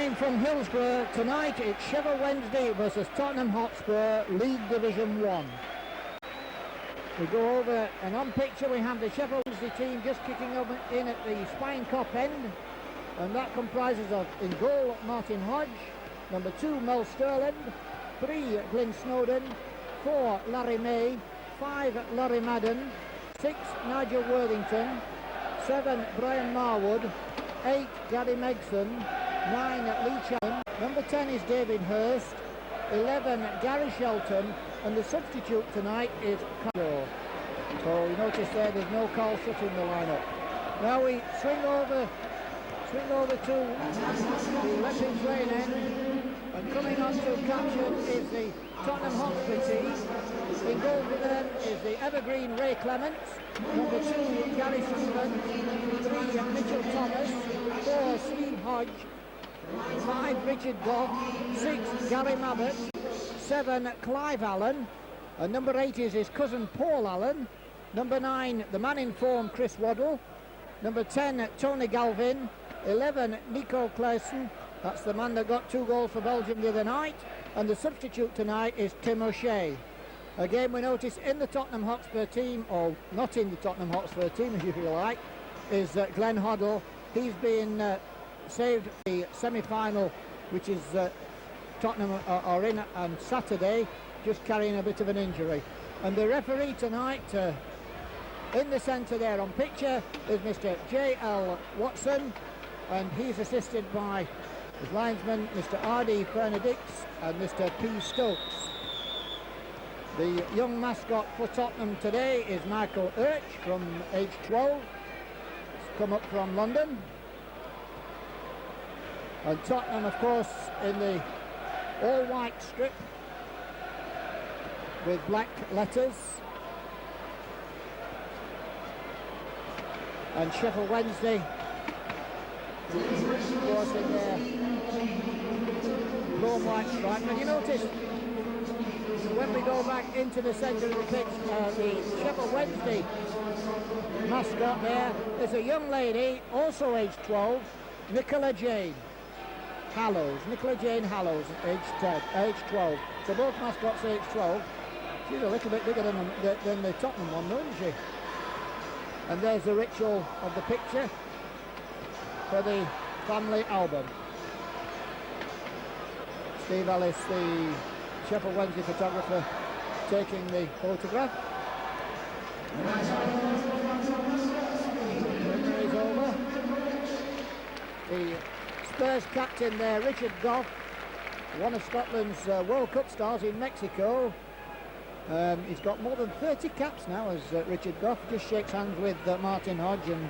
game from Hillsborough tonight. It's Sheffield Wednesday versus Tottenham Hotspur, League Division 1. We go over, and on picture we have the Sheffield Wednesday team just kicking up in at the spine cop end, and that comprises of, in goal, Martin Hodge, number 2, Mel Sterland, 3, Glyn Snowden, 4, Larry May, 5, Laurie Madden, 6, Nigel Worthington, 7, Brian Marwood, 8, Gary Megson, 9, Lee Chan, number 10 is David Hurst, 11, Gary Shelton, and the substitute tonight is Carlo. So you notice there's no Carl Shutt in the lineup. Now we swing over to the left-hand lane end, and coming on to caption is the Tottenham Hotspur team. In goal for them is the evergreen Ray Clemence, number 2 Gary Sullivan, 3 Mitchell Thomas, 4 Steve Hodge, 5 Richard Gough, 6 Gary Mabbutt, 7 Clive Allen, and number 8 is his cousin Paul Allen, number 9 the man in form Chris Waddle, number 10 Tony Galvin, 11 Nico Claesen, that's the man that got 2 goals for Belgium the other night, and the substitute tonight is Tim O'Shea. Again, we notice in the Tottenham Hotspur team, or not in the Tottenham Hotspur team if you like, is Glenn Hoddle. He's been saved the semi-final, which is Tottenham are in on Saturday, just carrying a bit of an injury. And the referee tonight, in the centre there on picture, is Mr. J.L. Watson, and he's assisted by his linesman, Mr. R.D. Bernadicts and Mr. P. Stokes. The young mascot for Tottenham today is Michael Urch from age 12. He's come up from London. And Tottenham, of course, in the all-white strip with black letters. And Sheffield Wednesday, of course, in their blue-white stripe. And you notice, when we go back into the centre of the pitch, the Sheffield Wednesday mascot there is a young lady, also aged 12, Nicola Jane Hallows, age 12. So both mascots are age 12. She's a little bit bigger than the Tottenham one, though, isn't she? And there's the ritual of the picture for the family album. Steve Ellis, the Sheffield Wednesday photographer, taking the photograph. Memory is over. The Spurs captain there, Richard Gough, one of Scotland's World Cup stars in Mexico. He's got more than 30 caps now as Richard Gough. Just shakes hands with Martin Hodge. And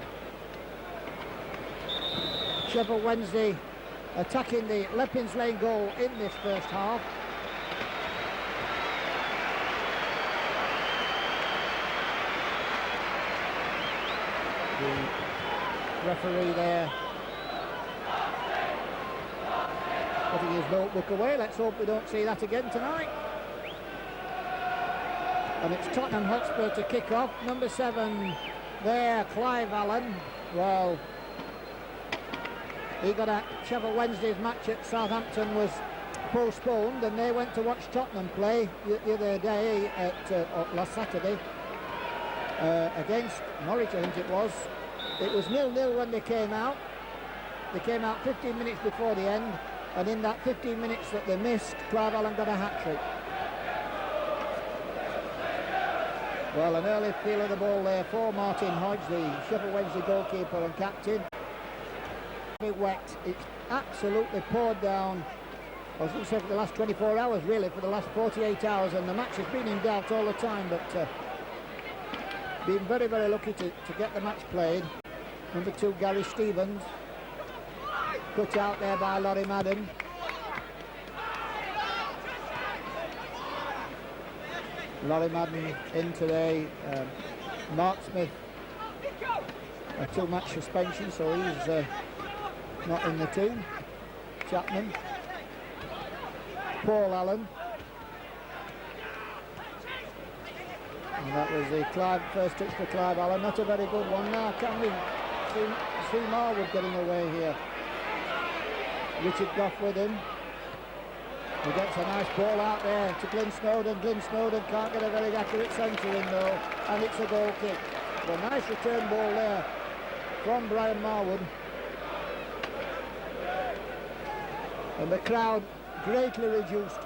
Sheffield Wednesday attacking the Leppins Lane goal in this first half. The referee there putting his notebook away. Let's hope we don't see that again tonight. And it's Tottenham Hotspur to kick off. Number 7 there, Clive Allen. Well, he got a Sheffield Wednesday's match at Southampton was postponed, and they went to watch Tottenham play the other day at last Saturday against Norwich, I think it was. It was 0-0 when they came out. They came out 15 minutes before the end, and in that 15 minutes that they missed, Clive Allen got a hat-trick. Well, an early feel of the ball there for Martin Hodge, the Sheffield Wednesday goalkeeper and captain. Very wet. It's absolutely poured down. I was going to say for the last 24 hours, really, for the last 48 hours, and the match has been in doubt all the time, but been very, very lucky to get the match played. Number 2, Gary Stevens, put out there by Laurie Madden. Laurie Madden in today. Mark Smith, a 2-match suspension, so he's not in the team. Chapman, Paul Allen, and that was the first touch for Clive Allen. Not a very good one. Now can we see Marwood getting away here? Richard Gough with him. He gets a nice ball out there to Glyn Snowden. Glyn Snowden can't get a very accurate centre in though, and it's a goal kick. A nice return ball there from Brian Marwood. And the crowd greatly reduced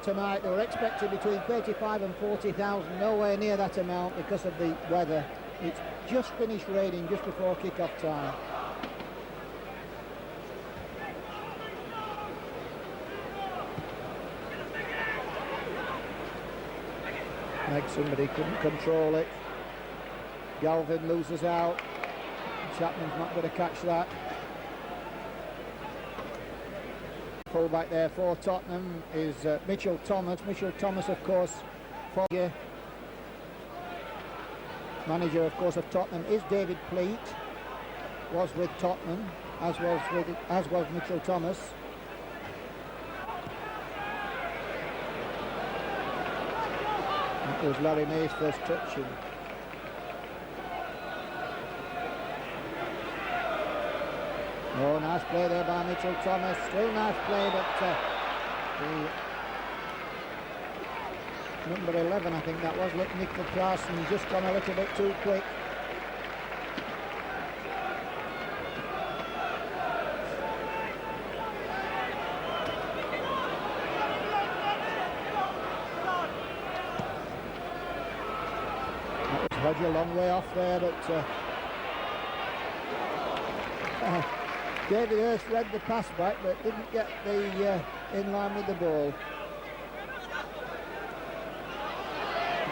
tonight. They were expecting between 35 and 40,000, nowhere near that amount because of the weather. It's just finished raining just before kick-off time. Like somebody couldn't control it. Galvin loses out. Chapman's not going to catch that. Fullback there for Tottenham is Mitchell Thomas. Mitchell Thomas, of course, manager, of course, of Tottenham is David Pleat. Was with Tottenham, as was Mitchell Thomas. That was Larry May's first touching. Oh, nice play there by Mitchell Thomas. Still nice play, but the number 11, I think that was, Nick Carson, just gone a little bit too quick. That was Hodge a long way off there, but David Hurst read the pass back but didn't get the in line with the ball.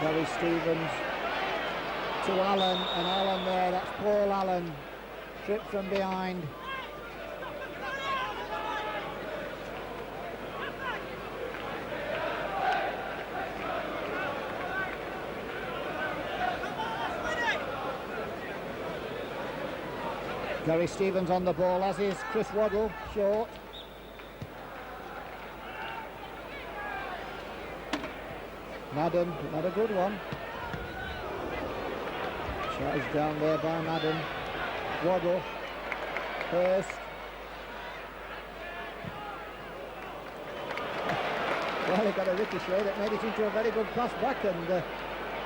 Gary Stevens to Allen, and Allen there, that's Paul Allen, tripped from behind. Gary Stevens on the ball, as is Chris Waddle, short. Madden, not a good one. Shot is down there by Madden. Waddle, Hurst. Well, he got a ricochet that made it into a very good pass back, and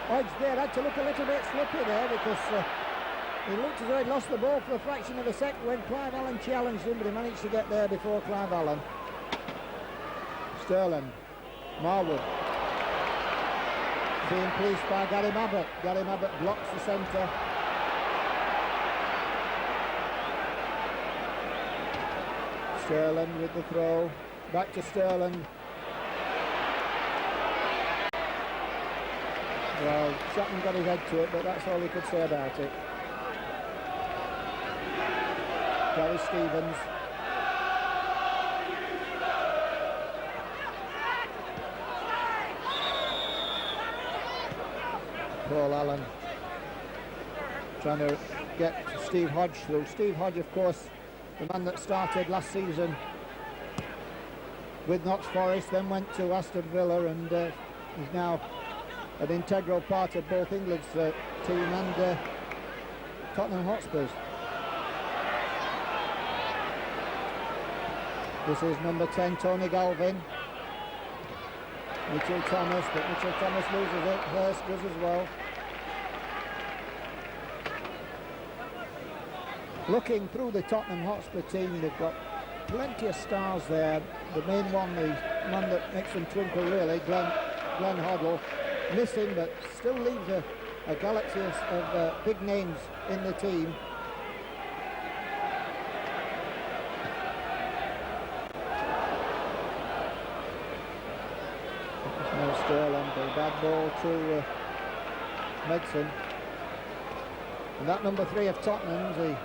Hodge there had to look a little bit slippy there because he looked as though he'd lost the ball for a fraction of a second when Clive Allen challenged him, but he managed to get there before Clive Allen. Sterling, Marwood. Being policed by Gary Mabbutt. Gary Mabbutt blocks the centre. Sterling with the throw. Back to Sterling. Well, Chapman got his head to it, but that's all he could say about it. Gary Stevens. Paul Allen trying to get Steve Hodge through. Steve Hodge, of course, the man that started last season with Notts Forest, then went to Aston Villa, and is now an integral part of both England's team and Tottenham Hotspurs. This is number 10, Tony Galvin. Mitchell Thomas, but Mitchell Thomas loses it. Hurst does as well. Looking through the Tottenham Hotspur team, they've got plenty of stars there. The main one, the man that makes them twinkle really, Glenn Hoddle, missing, but still leaves a galaxy of big names in the team. Sterling, the bad ball to Medson. And that number 3 of Tottenham, the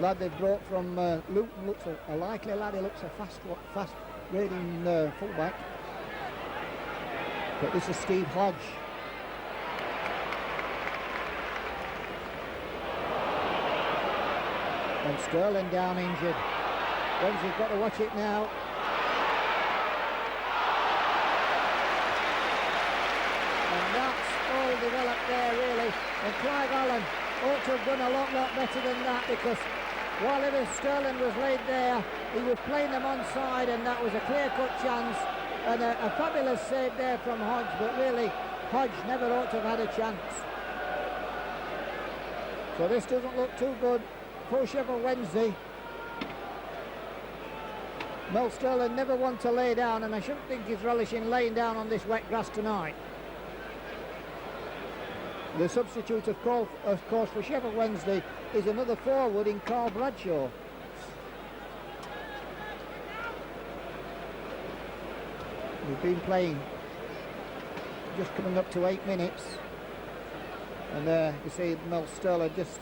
lad they've brought from Luton, looks a likely lad. He looks a fast raiding fullback. But this is Steve Hodge. And Sterling down injured. Wednesday's got to watch it now. Developed there really, and Clive Allen ought to have done a lot better than that, because while Lewis Sterling was laid there, he was playing them onside, and that was a clear-cut chance, and a fabulous save there from Hodge, but really, Hodge never ought to have had a chance. So this doesn't look too good for Sheffield Wednesday. Mel Sterling never one to lay down, and I shouldn't think he's relishing laying down on this wet grass tonight. The substitute, of course, for Sheffield Wednesday is another forward in Carl Bradshaw. We've been playing just coming up to 8 minutes, and you see Mel Sterling just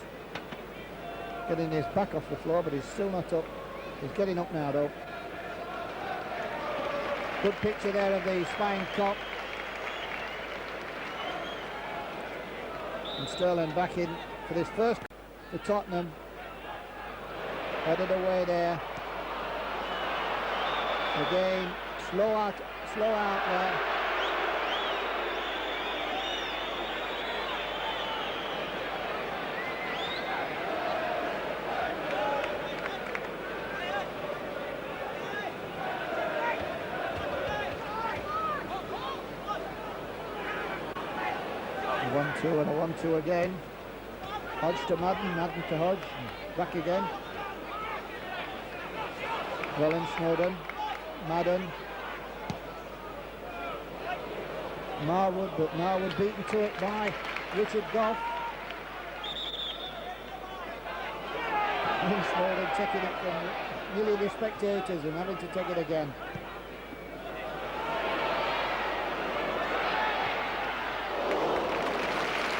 getting his back off the floor, but he's still not up. He's getting up now though. Good picture there of the spine cop. And Sterling back in for this first for Tottenham. Headed away there. Again, slow out there. A 1-2 and a 1-2 again. Hodge to Madden, Madden to Hodge, back again. Well, Snowden, Madden. Marwood, but Marwood beaten to it by Richard Gough. And Snowden taking it from nearly the spectators and having to take it again.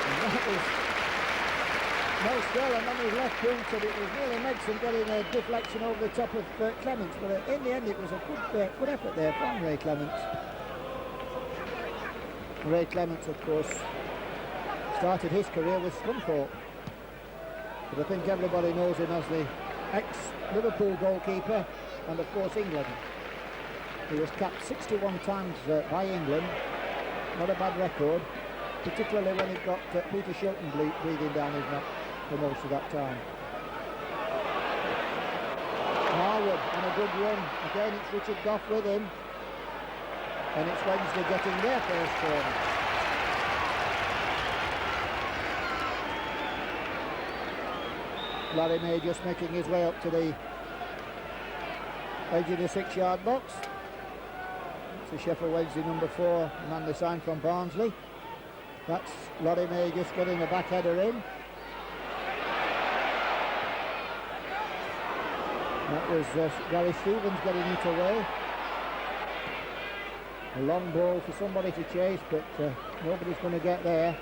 And that was Mel Sterling on his left boot, and it was nearly Megson getting a deflection over the top of Clemence, but in the end it was a good effort there from Ray Clemence. Ray Clemence, of course, started his career with Scunthorpe, but I think everybody knows him as the ex-Liverpool goalkeeper and, of course, England. He was capped 61 times by England, not a bad record, particularly when he got Peter Shilton breathing down his neck for most of that time. Marwood on a good run. Again, it's Richard Gough with him. And it's Wednesday getting their first corner. Larry May just making his way up to the edge of the 6-yard box. It's a Sheffield Wednesday number 4, the man they signed from Barnsley. That's Larry May just getting a back header in. That was Gary Stevens getting it away. A long ball for somebody to chase, but nobody's going to get there.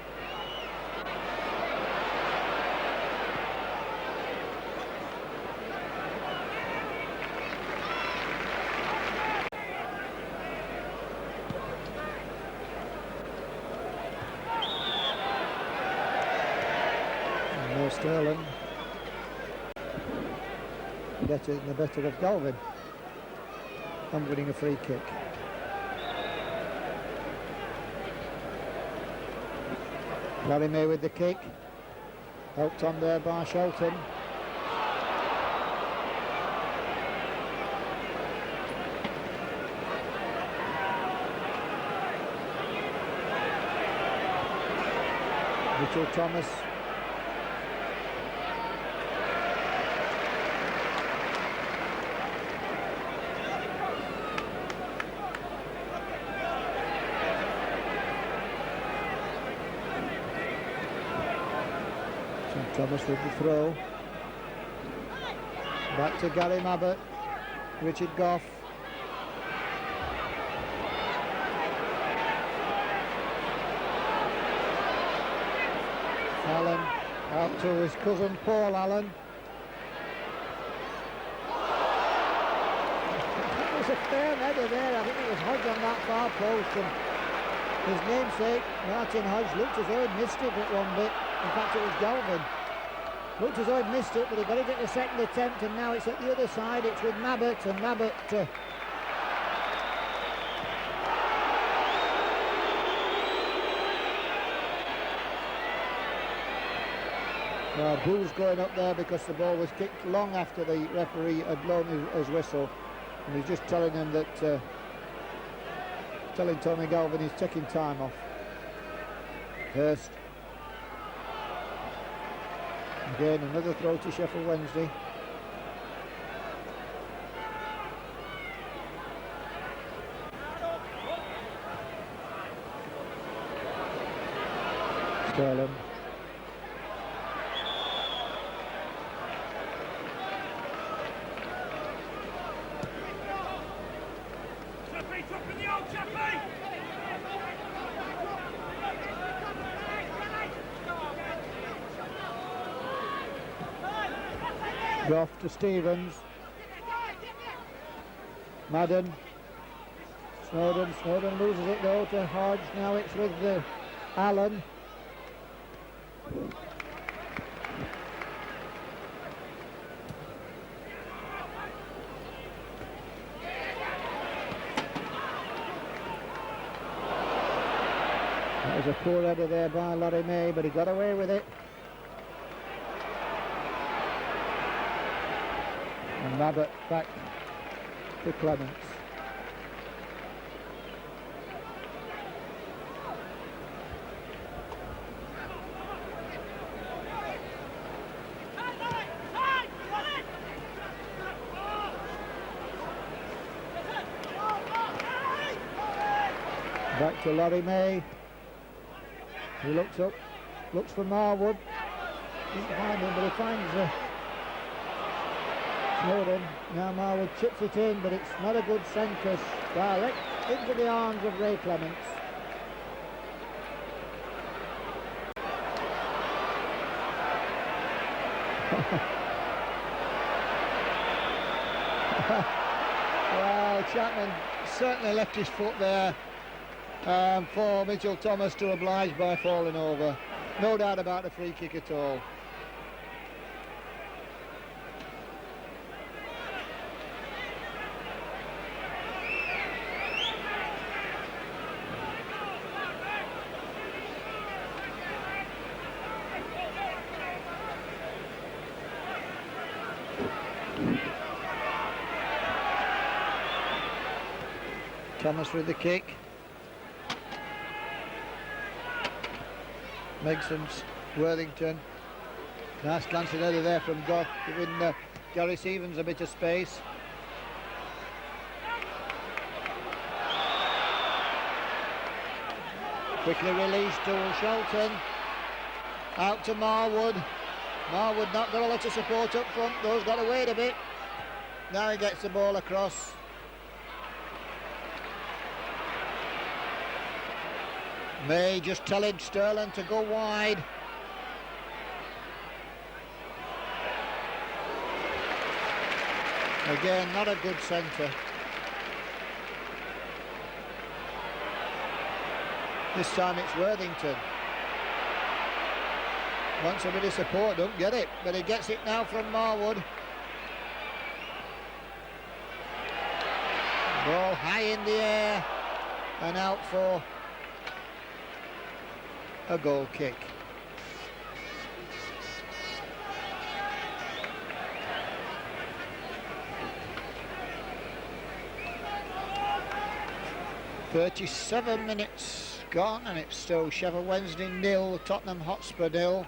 And there's Sterling getting the better of Galvin. I'm winning a free kick. Larry May with the kick, helped on there by Shelton. Mitchell Thomas. Thomas with the throw. Back to Gary Mabbutt. Richard Gough. Allen out to his cousin Paul Allen. It was a fair header there. I think it was Hodge on that far post, and his namesake Martin Hodge looked as though he'd missed it at one bit. In fact, it was Galvin. Looked as though he'd missed it, but he got it at the second attempt, and now it's at the other side. It's with Mabbutt, and Mabbutt Well, booze going up there because the ball was kicked long after the referee had blown his whistle, and he's just telling him that, telling Tony Galvin he's taking time off. Hurst. Again, another throw to Sheffield Wednesday. Sterling. Gough to Stevens. Madden. Snowden loses it though to Hodge. Now it's with Allen. That was a poor header there by Larry May, but he got away with it. And Mabbutt back to Clemence. Back to Larry May. He looks up, looks for Marwood. Doesn't find him, but he finds Snowden. Now Marwood chips it in, but it's not a good centre. Direct into the arms of Ray Clemence. Well, Chapman certainly left his foot there for Mitchell Thomas to oblige by falling over. No doubt about the free kick at all. Thomas with the kick. Megson's Worthington. Nice glancing header there from Gough, giving Gary Stevens a bit of space. Quickly released to Shelton. Out to Marwood. Marwood not got a lot of support up front, though he's got to wait a bit. Now he gets the ball across. May just telling Sterling to go wide. Again, not a good centre. This time it's Worthington. Wants a bit of support, don't get it, but he gets it now from Marwood. Ball high in the air and out for a goal kick. "37 minutes gone and it's still Sheffield Wednesday 0, Tottenham Hotspur 0.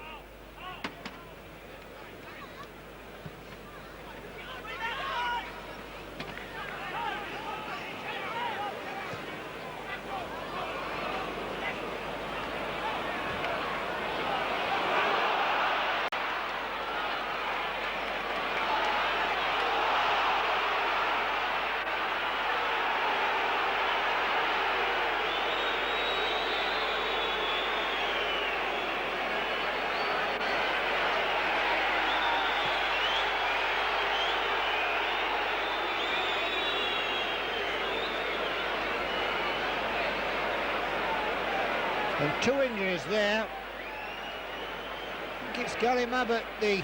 And two injuries there. I think it's Gary Mabbutt, the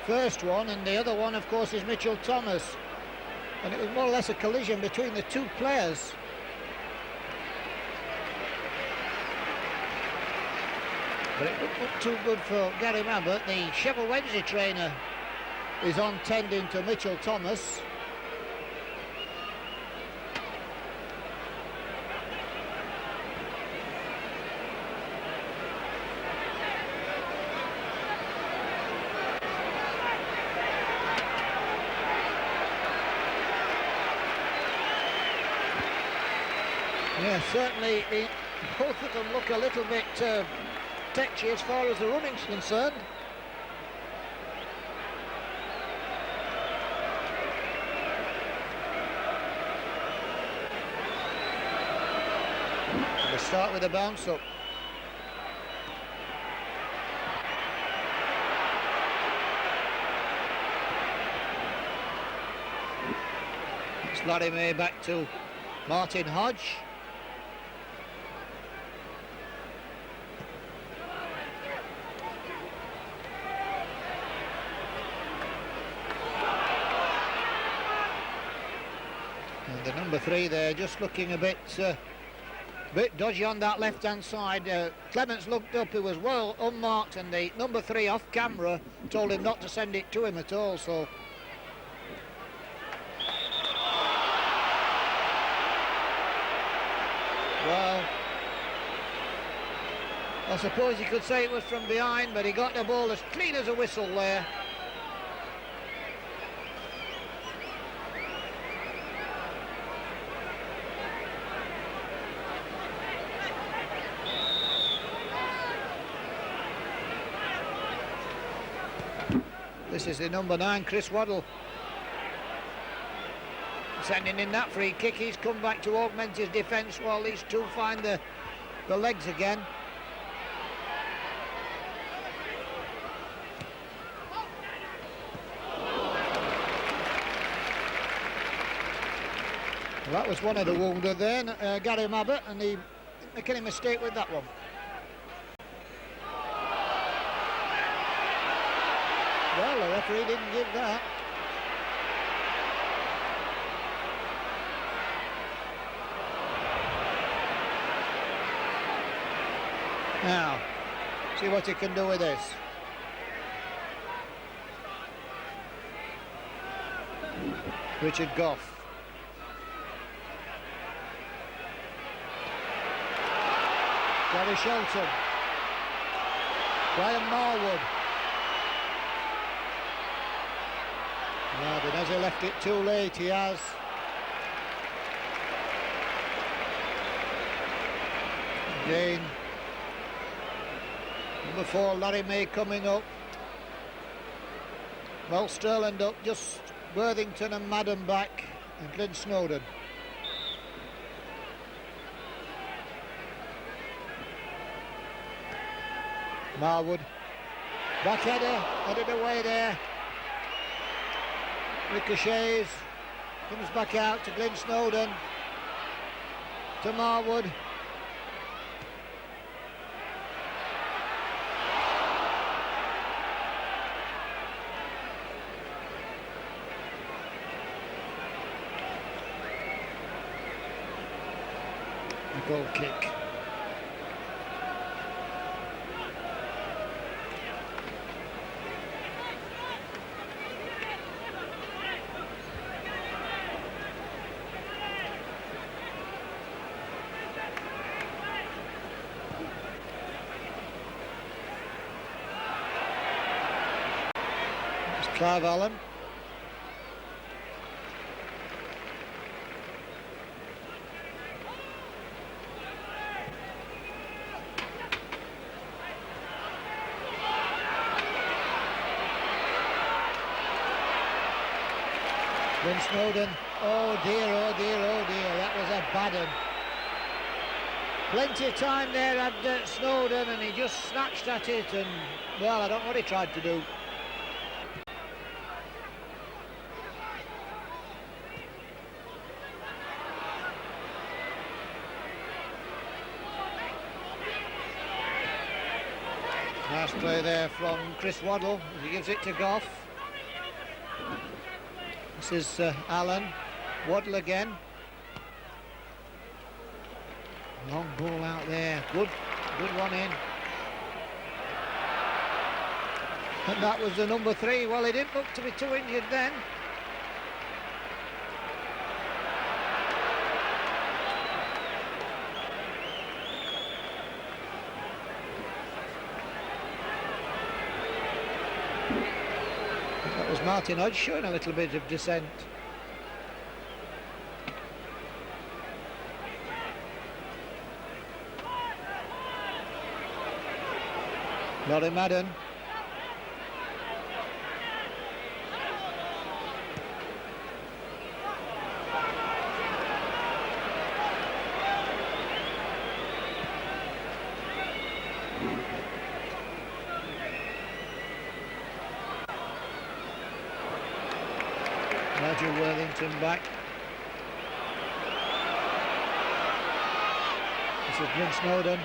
first one, and the other one, of course, is Mitchell Thomas. And it was more or less a collision between the two players. But it didn't look too good for Gary Mabbutt. The Sheffield Wednesday trainer is on tending to Mitchell Thomas. Yeah, certainly both of them look a little bit tetchy as far as the running's concerned. We'll start with a bounce up. It's Larry May back to Martin Hodge. The number 3 there just looking a bit dodgy on that left-hand side. Clemence looked up, he was well unmarked, and the number 3 off camera told him not to send it to him at all. So well, I suppose you could say it was from behind, but he got the ball as clean as a whistle there. This is the number 9, Chris Waddle, sending in that free kick. He's come back to augment his defence while these two find the legs again. Well, that was one of the wounded then, Gary Mabbutt, and he making a mistake with that one. Well, the referee didn't give that. Now, see what he can do with this. Richard Gough. Gary Shelton. Brian Marwood. Yeah, but has he left it too late? He has. Again. Number 4, Larry May coming up. Well, Sterling up, just Worthington and Madden back, and Clint Snowden. Marwood. Back header, headed away there. Ricochets, comes back out to Glenn Snowden, to Marwood. A goal kick. Clive Allen. Glenn Snowden. Oh dear, oh dear, oh dear. That was a bad one. Plenty of time there had Snowden, and he just snatched at it, and well, I don't know what he tried to do. Nice play there from Chris Waddle. He gives it to Gough. This is Allen. Waddle again. Long ball out there. Good one in. And that was the number 3. Well, he didn't look to be too injured then. That was Martin Hodge showing a little bit of dissent. Laurie Madden. Roger Worthington back. This is Bryn Snowden.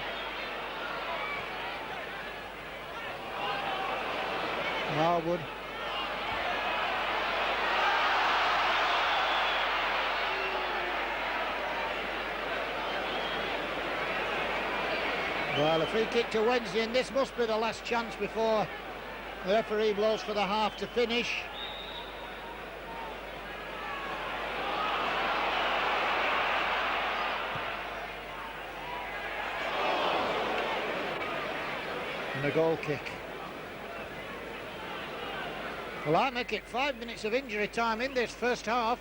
Harwood. Well, a free kick to Wednesday, and this must be the last chance before the referee blows for the half to finish. And a goal kick. Well, I make it 5 minutes of injury time in this first half.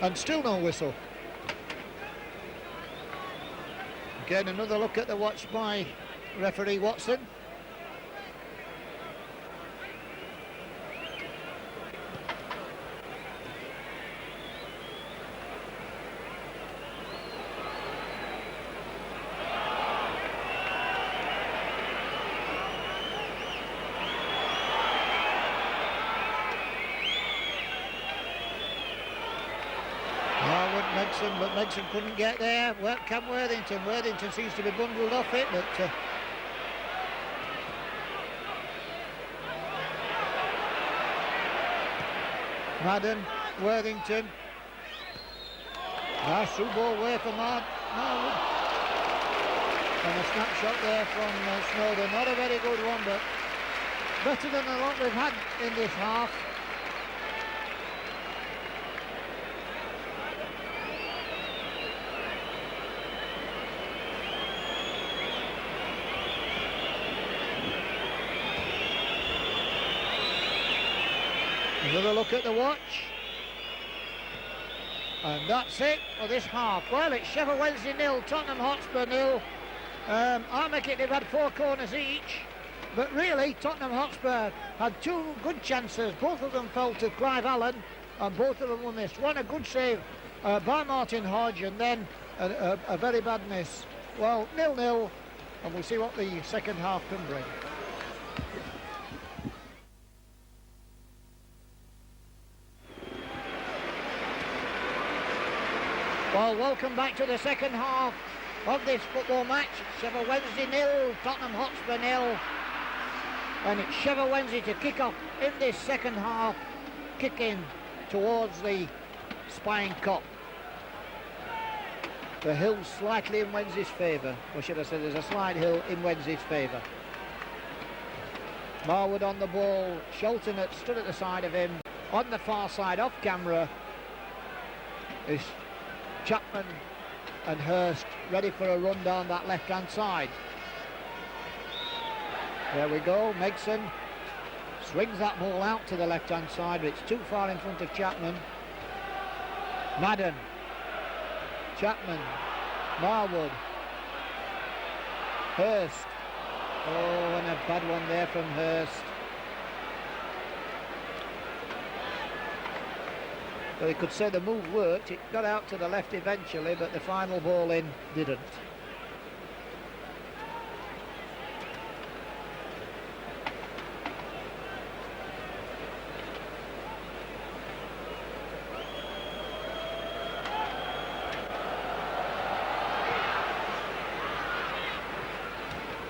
And still no whistle. Again, another look at the watch by referee Watson. But Megson couldn't get there. Cam Worthington. Worthington seems to be bundled off it, but Madden, Worthington. Nice through ball away from Marwood. And a snapshot there from Snowden. Not a very good one, but better than a lot we've had in this half. Another look at the watch. And that's it for this half. Well, it's Sheffield Wednesday 0, Tottenham Hotspur 0. I make it they've had 4 corners each. But really, Tottenham Hotspur had 2 good chances. Both of them fell to Clive Allen, and both of them were missed. One a good save by Martin Hodge, and then a very bad miss. Well, 0-0, and we'll see what the second half can bring. Well, welcome back to the second half of this football match. Sheffield Wednesday 0, Tottenham Hotspur 0. And it's Sheffield Wednesday to kick off in this second half, kicking towards the Spine Cup. The hill's slightly in Wednesday's favour, or should I say there's a slight hill in Wednesday's favour. Marwood on the ball, Shelton had stood at the side of him. On the far side, off camera, is Chapman and Hurst ready for a run down that left-hand side. There we go, Megson swings that ball out to the left-hand side, but it's too far in front of Chapman. Madden, Chapman, Marwood, Hurst. Oh, and a bad one there from Hurst. Well, you could say the move worked. It got out to the left eventually, but the final ball in didn't.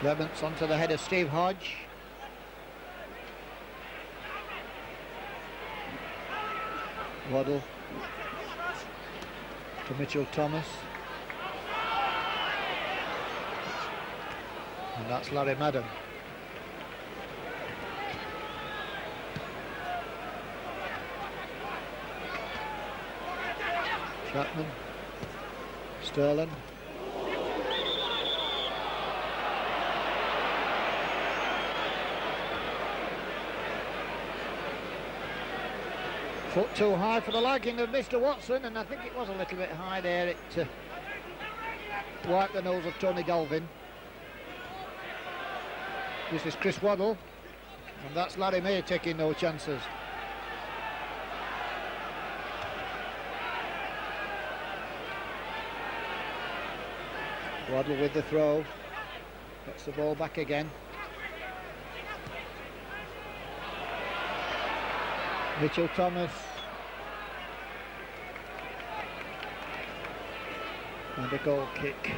Clemence onto the head of Steve Hodge. Waddle to Mitchell Thomas. And that's Larry Madden. Chapman, Sterling. Foot too high for the liking of Mr. Watson, and I think it was a little bit high there. It wiped the nose of Tony Galvin. This is Chris Waddle, and that's Larry May taking no chances. Waddle with the throw, gets the ball back again. Mitchell Thomas. And a goal kick.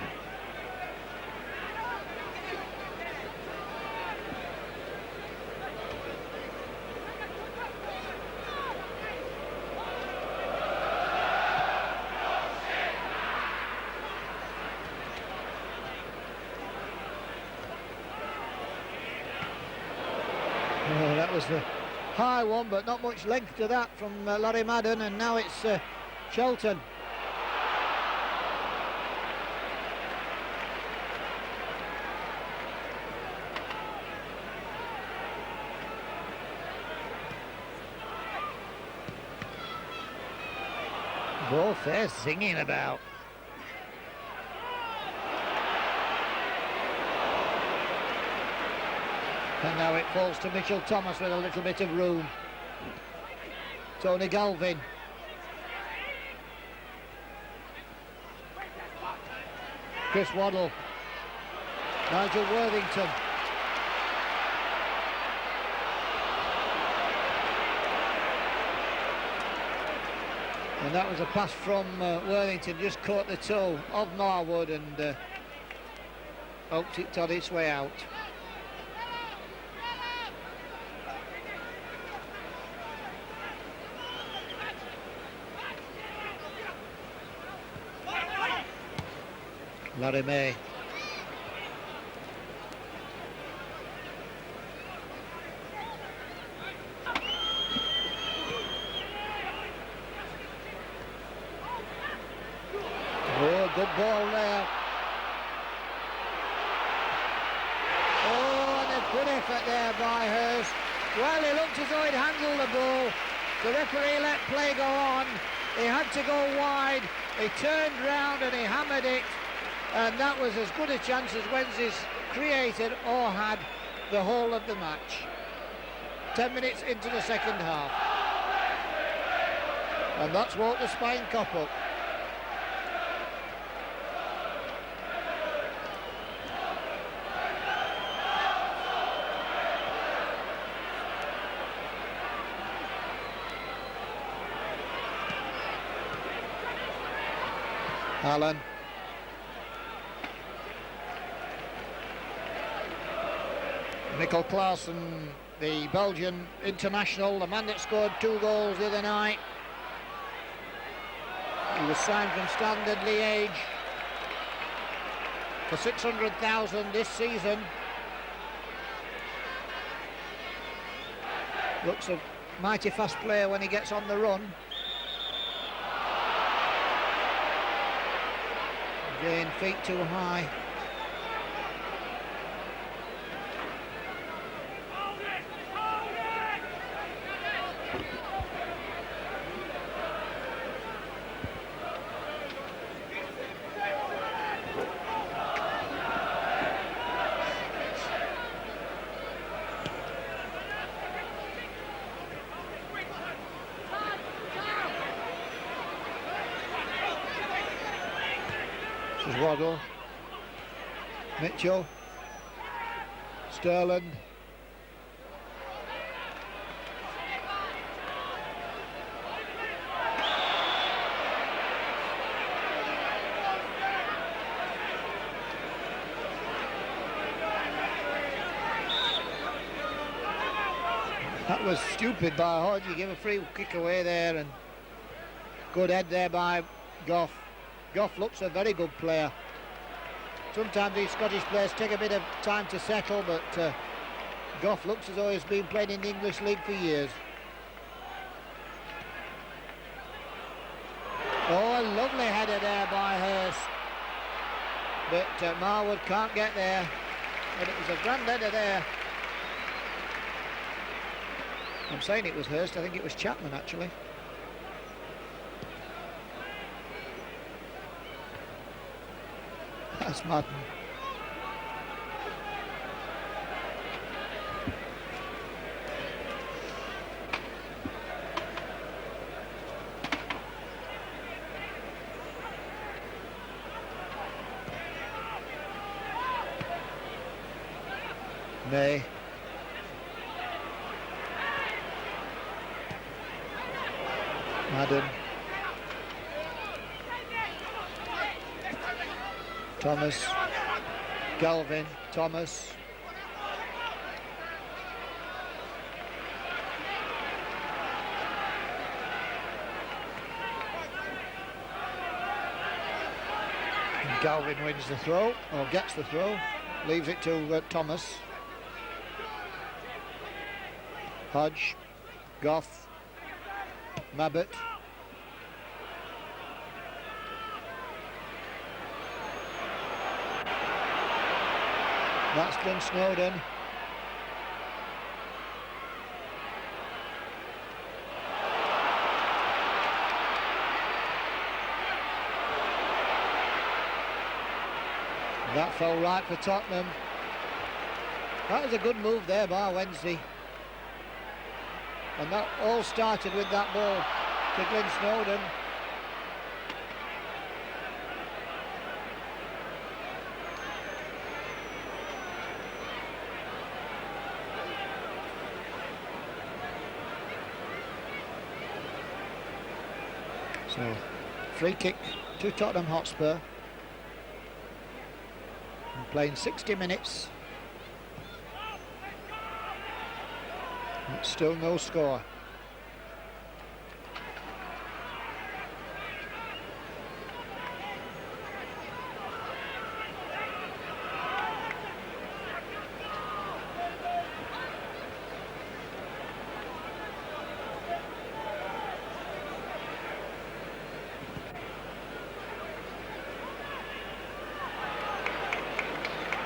Oh, that was the high one, but not much length to that from Larry Madden, and now it's Shelton. Both they're singing about. And now it falls to Mitchell Thomas with a little bit of room. Tony Galvin. Chris Waddle. Nigel Worthington. And that was a pass from Worthington, just caught the toe of Marwood and hoped it on its way out. Larry May. Oh, good ball there. Oh, and a good effort there by Hurst. Well, he looked as though he'd handled the ball. The referee let play go on. He had to go wide. He turned round and he hammered it. And that was as good a chance as Wednesday's created or had the whole of the match. 10 minutes into the second half. And that's Walter Spine cop up. Allen. Mikkel Claesen, the Belgian international, the man that scored 2 goals the other night. He was signed from Standard Liège for 600,000 this season. Looks a mighty fast player when he gets on the run. Again, feet too high. Waddle, Mitchell, Sterling, that was stupid by Hodge. He gave a free kick away there, and good head there by Gough. Gough looks a very good player. Sometimes these Scottish players take a bit of time to settle, but Gough looks as though he's been playing in the English League for years. Oh, a lovely header there by Hurst. But Marwood can't get there. But it was a grand header there. I'm saying it was Hurst, I think it was Chapman actually. That's Madden. May. Madden. Thomas. Galvin. Thomas. And Galvin wins the throw, or gets the throw, leaves it to Thomas. Hodge, Gough, Mabbutt. That's Glenn Snowden. That fell right for Tottenham. That was a good move there by Wednesday. And that all started with that ball to Glenn Snowden. So, free kick to Tottenham Hotspur. And playing 60 minutes. It's still no score.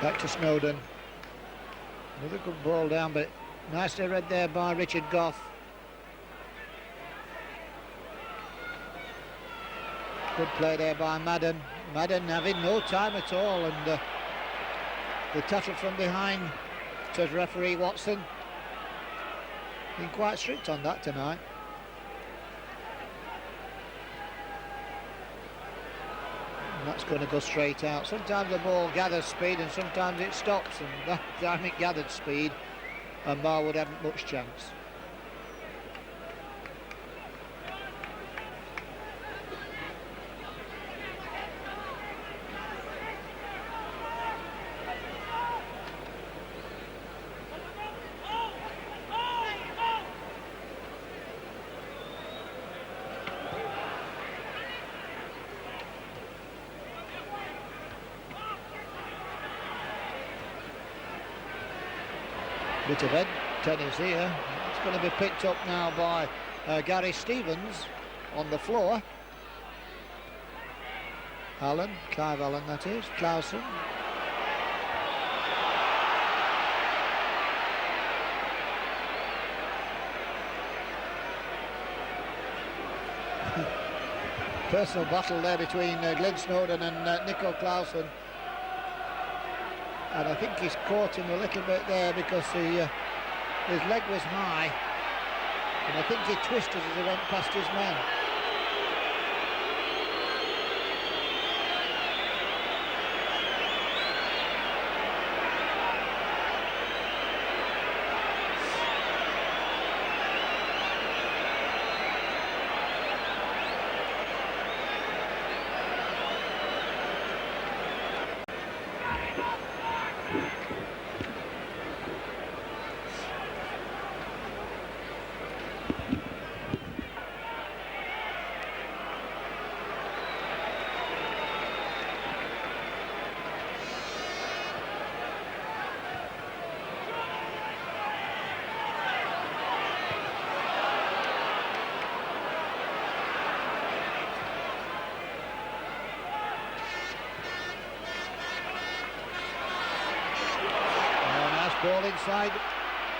Back to Snowden. Another good ball down, but nicely read there by Richard Gough. Good play there by Madden. Madden having no time at all, and the touch from behind, says referee Watson. Been quite strict on that tonight. And that's going to go straight out. Sometimes the ball gathers speed and sometimes it stops, and that time it gathered speed and Marwood hadn't much chance. Bit of head tennis here. It's going to be picked up now by Gary Stevens on the floor. Allen, Clive Allen that is, Claesen. Personal battle there between Glenn Snowden and Nico Claesen. And I think he's caught him a little bit there because his leg was high. And I think he twisted as he went past his man. Ball inside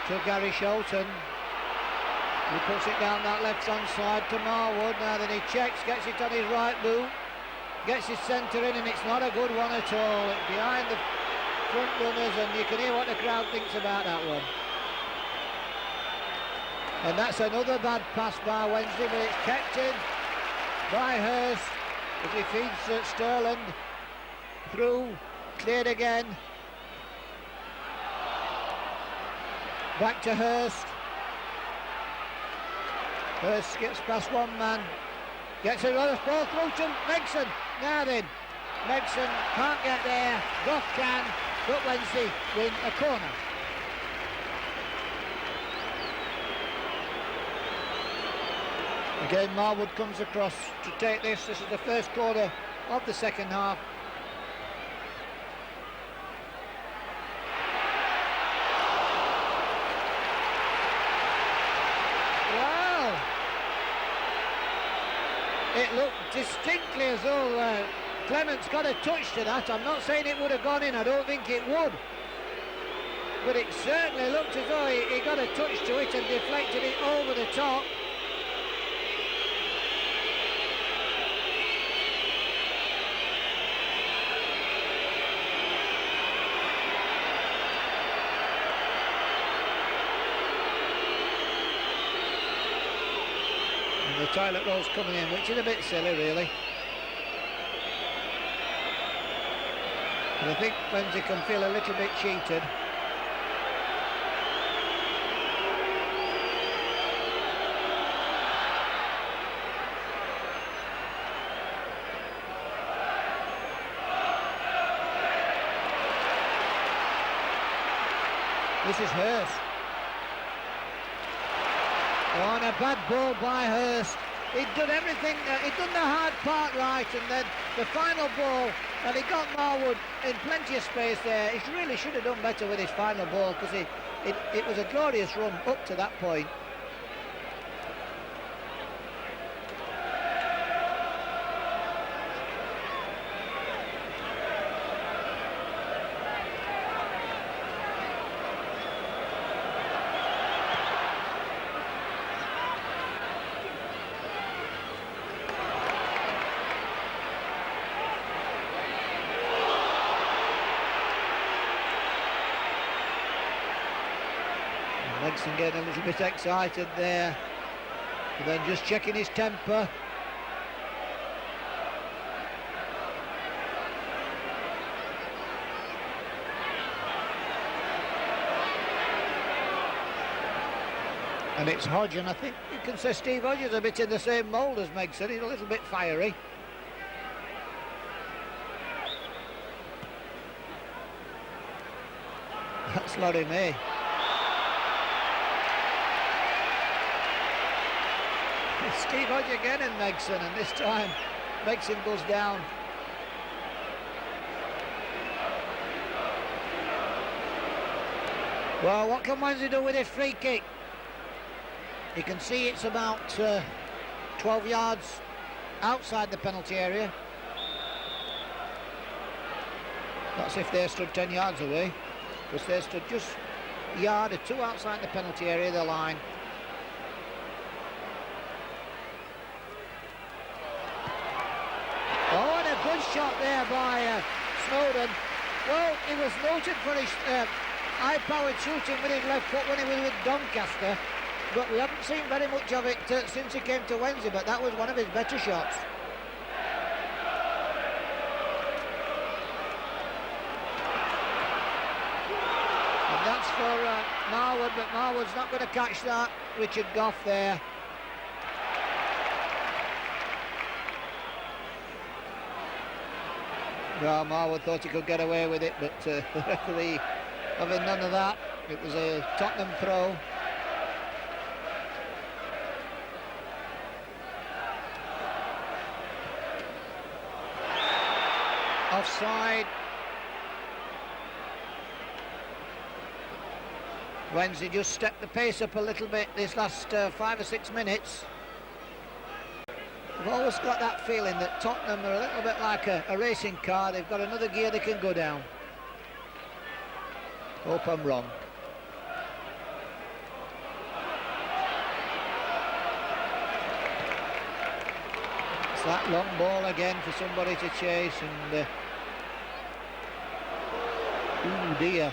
to Gary Shelton. He puts it down that left-hand side to Marwood. Now then he checks, gets it on his right boot, gets his centre in, and it's not a good one at all. It's behind the front runners, and you can hear what the crowd thinks about that one. And that's another bad pass by Wednesday, but it's kept in by Hurst as he feeds Sterland through, cleared again. Back to Hurst. Hurst skips past one man, gets a ball through to Megson. Now then, Megson can't get there, Gough can, but Wednesday win a corner. Again, Marwood comes across to take this. This is the first quarter of the second half. Wow! It looked distinctly as though Clemence got a touch to that. I'm not saying it would have gone in, I don't think it would. But it certainly looked as though he got a touch to it and deflected it over the top. The toilet roll's coming in, which is a bit silly really. But I think Wednesday can feel a little bit cheated. This is Hurst. Oh, and a bad ball by Hurst. He'd done everything, he'd done the hard part right, and then the final ball, and he got Marwood in plenty of space there. He really should have done better with his final ball, because it was a glorious run up to that point. Megson getting a little bit excited there, and then just checking his temper. And it's Hodge, and I think you can say Steve Hodge is a bit in the same mould as Megson. He's a little bit fiery. That's Laurie May. Steve Hodge again in Megson, and this time Megson goes down. Well, what can Wednesday do with this free kick? You can see it's about 12 yards outside the penalty area. That's if they stood 10 yards away, because they stood just a yard or two outside the penalty area, the line. Oh, and a good shot there by Snowden. Well, he was noted for his high-powered shooting with his left foot when he was with Doncaster, but we haven't seen very much of it since he came to Wednesday, but that was one of his better shots. And that's for Marwood, but Marwood's not going to catch that. Richard Gough there. Well, Marwood thought he could get away with it, but the referee having none of that. It was a Tottenham throw. Offside. Wednesday just stepped the pace up a little bit this last 5 or 6 minutes. I've always got that feeling that Tottenham are a little bit like a racing car. They've got another gear they can go down. Hope I'm wrong. that long ball again for somebody to chase, and oh dear.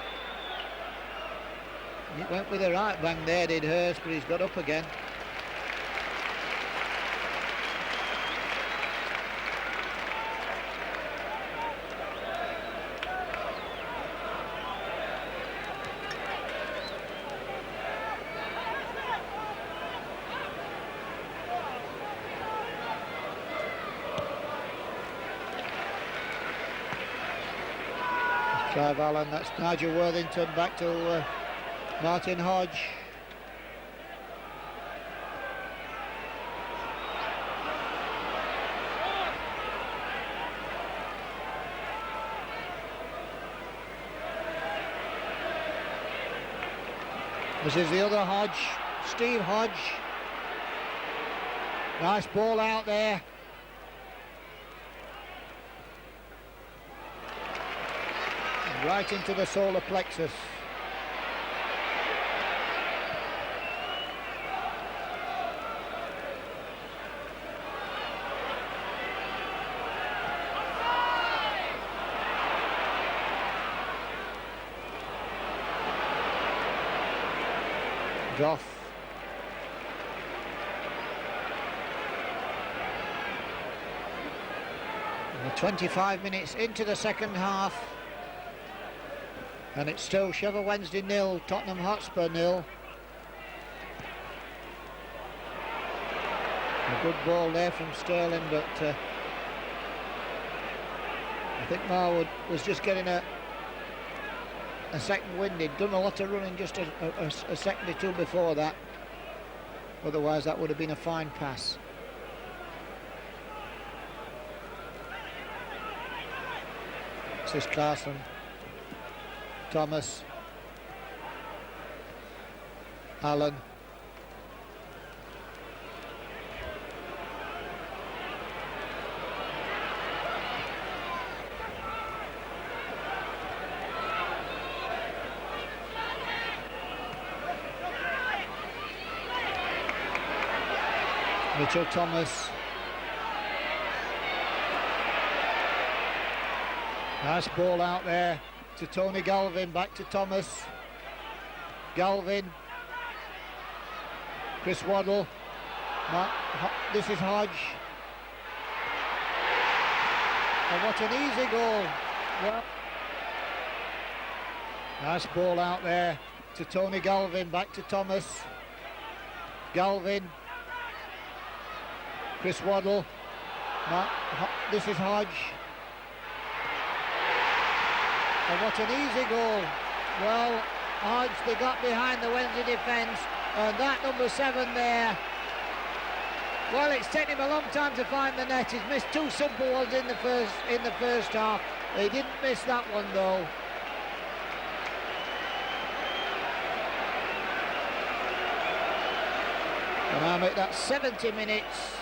He went with a right bang there, did Hurst, but he's got up again. Clive Allen, that's Nigel Worthington back to Martin Hodge. This is the other Hodge, Steve Hodge. Nice ball out there. Right into the solar plexus. Gough. And we're 25 minutes into the second half. And it's still Sheffield Wednesday 0, Tottenham Hotspur 0. A good ball there from Sterling, but I think Marwood was just getting a second wind. He'd done a lot of running just a second or two before that. Otherwise that would have been a fine pass. This is Claesen. Thomas, Allen, Mitchell Thomas. Nice ball out there to Tony Galvin, back to Thomas. Galvin. Chris Waddle. This is Hodge. And what an easy goal. Well, nice ball out there to Tony Galvin, back to Thomas. Galvin. Chris Waddle. This is Hodge. And what an easy goal. Well, Hodge, they got behind the Wednesday defence, and that number 7 there, well, it's taken him a long time to find the net. He's missed 2 simple ones in the first half. He didn't miss that one though. And now make that 70 minutes.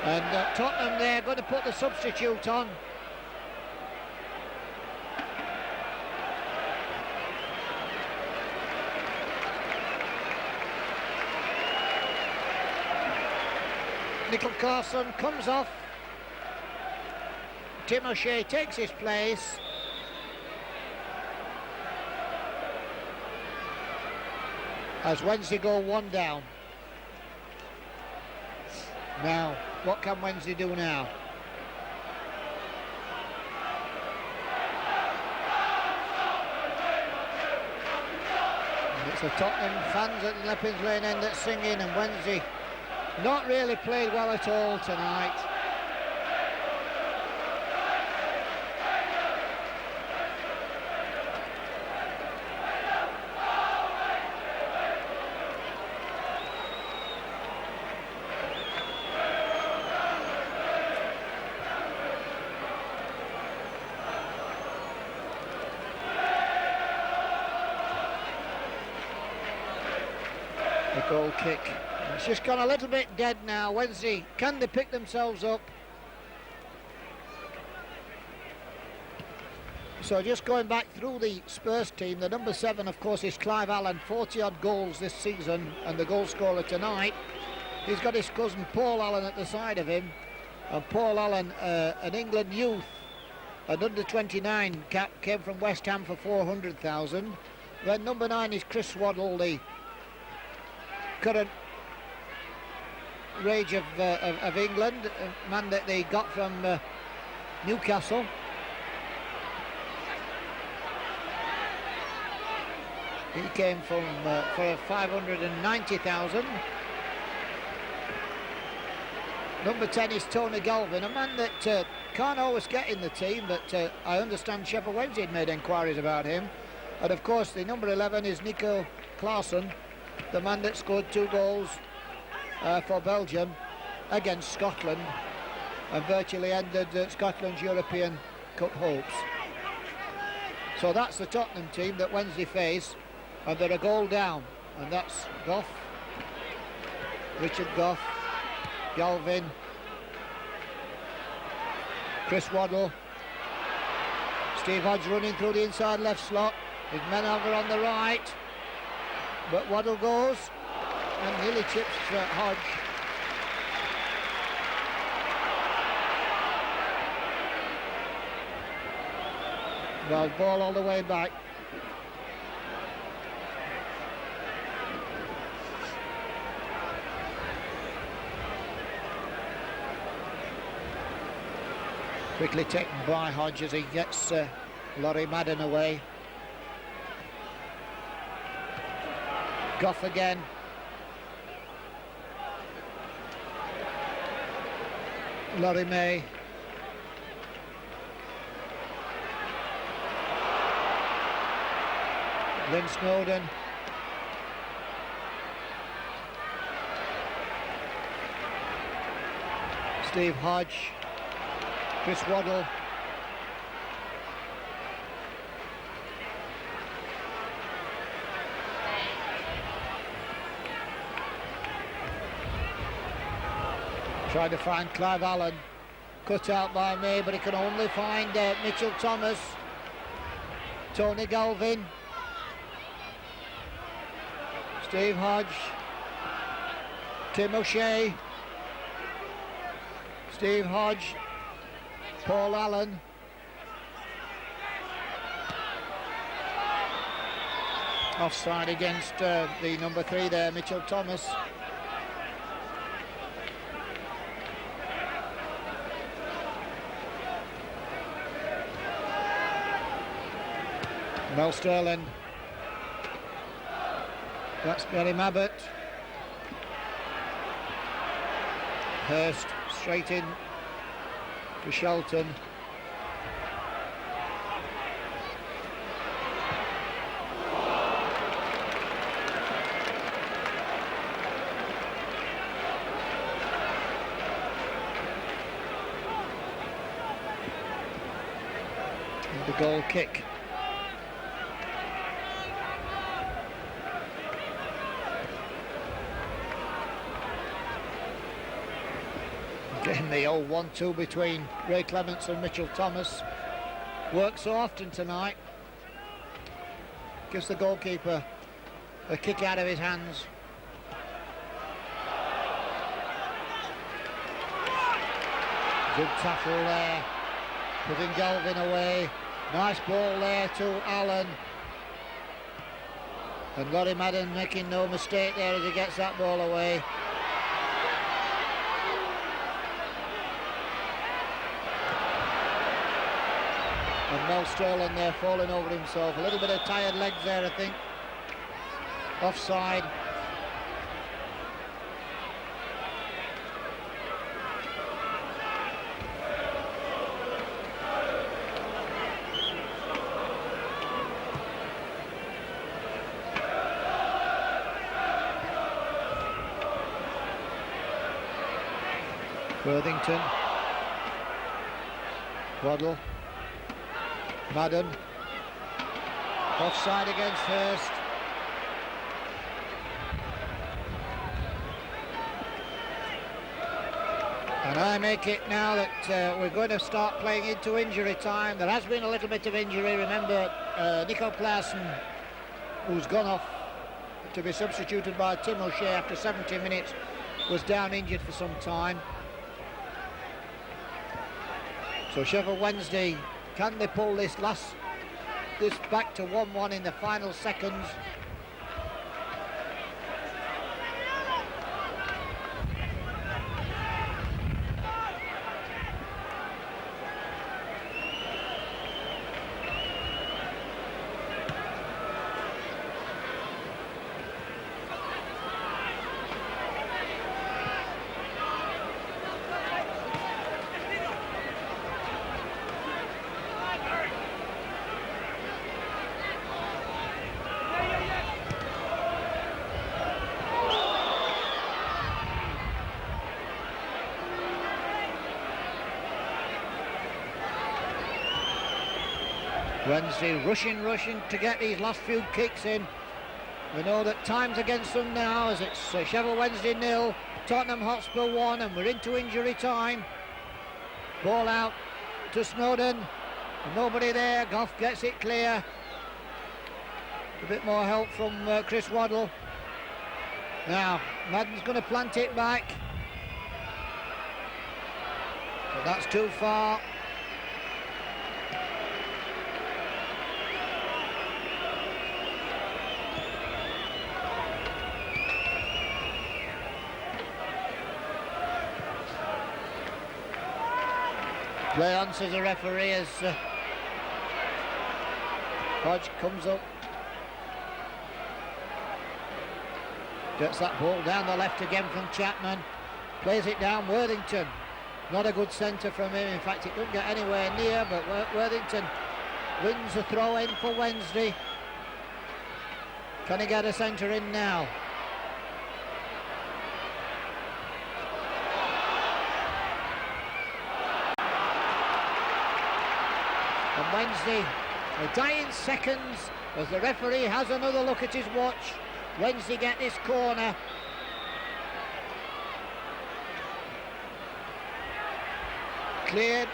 And Tottenham there going to put the substitute on. Nickel Carson comes off. Tim Shea takes his place. As Wednesday go 1 down. Now, what can Wednesday do now? And it's the Tottenham fans at the Leppings Lane end that's singing, and Wednesday not really played well at all tonight. Goal kick. It's just gone a little bit dead now. Wednesday, can they pick themselves up? So just going back through the Spurs team, the number 7, of course, is Clive Allen, 40-odd goals this season, and the goal scorer tonight. He's got his cousin Paul Allen at the side of him, and Paul Allen, an England youth, an under-29 cap, came from West Ham for 400,000. Then number 9 is Chris Waddle, the current rage of England, a man that they got from Newcastle. He came from for 590,000. Number 10 is Tony Galvin, a man that can't always get in the team, but I understand Sheffield Wednesday had made enquiries about him. And of course the number 11 is Nico Claesen, the man that scored 2 goals for Belgium against Scotland and virtually ended Scotland's European Cup hopes. So that's the Tottenham team that Wednesday face, and they're a goal down, and that's Gough, Richard Gough, Galvin, Chris Waddle, Steve Hodge running through the inside left slot, his men over on the right, but Waddle goes and nearly chips Hodge. Well, ball all the way back. Quickly taken by Hodge as he gets Laurie Madden away. Gough again. Laurie May. Lynn Snowden. Steve Hodge. Chris Waddle. Trying to find Clive Allen. Cut out by May, but he can only find Mitchell Thomas. Tony Galvin. Steve Hodge. Tim O'Shea. Steve Hodge. Paul Allen. Offside against the number 3 there, Mitchell Thomas. Mel Sterling. That's Gary Mabbutt. Hurst straight in to Shelton. And the goal kick. Getting the old 1-2 between Ray Clemence and Mitchell Thomas. Works so often tonight. Gives the goalkeeper a kick out of his hands. Good tackle there, putting Galvin away. Nice ball there to Allen. And Laurie Madden making no mistake there as he gets that ball away. And Mel Sterling there falling over himself. A little bit of tired legs there, I think. Offside. Worthington. Waddle. Madden. Offside against Hurst. And I make it now that we're going to start playing into injury time. There has been a little bit of injury. Remember, Claesen, who's gone off to be substituted by Shea after 70 minutes, was down injured for some time. So Sheffield Wednesday, can they pull this back to 1-1 in the final seconds? Wednesday rushing to get these last few kicks in. We know that time's against them now, as it's Sheffield Wednesday 0, Tottenham Hotspur 1, and we're into injury time. Ball out to Snowden, nobody there. Gough gets it clear. A bit more help from Chris Waddle. Now Madden's going to plant it back, but that's too far. Play on, says the referee, as Hodge comes up. Gets that ball down the left again from Chapman. Plays it down, Worthington. Not a good centre from him. In fact, it couldn't get anywhere near, but Worthington wins the throw in for Wednesday. Can he get a centre in now? Wednesday, the dying seconds as the referee has another look at his watch. Wednesday get this corner. Cleared.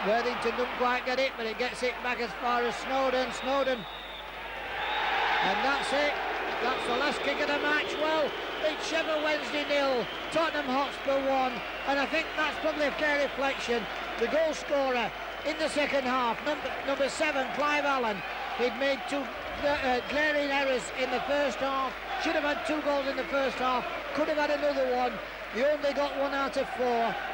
Worthington doesn't quite get it, but it gets it back as far as Snowden. And that's it. That's the last kick of the match. Well, it's Sheffield Wednesday 0, Tottenham Hotspur 1, and I think that's probably a fair reflection. The goal scorer in the second half, number 7, Clive Allen, he'd made two glaring errors in the first half. Should have had 2 goals in the first half, could have had another one. He only got 1 out of 4,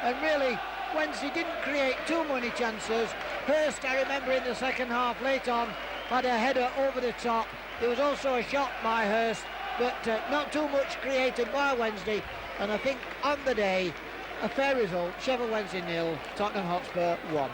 and really Wednesday didn't create too many chances. Hurst, I remember in the second half, late on, had a header over the top. There was also a shot by Hurst, but not too much created by Wednesday, and I think on the day, a fair result. Sheffield Wednesday 0, Tottenham Hotspur 1.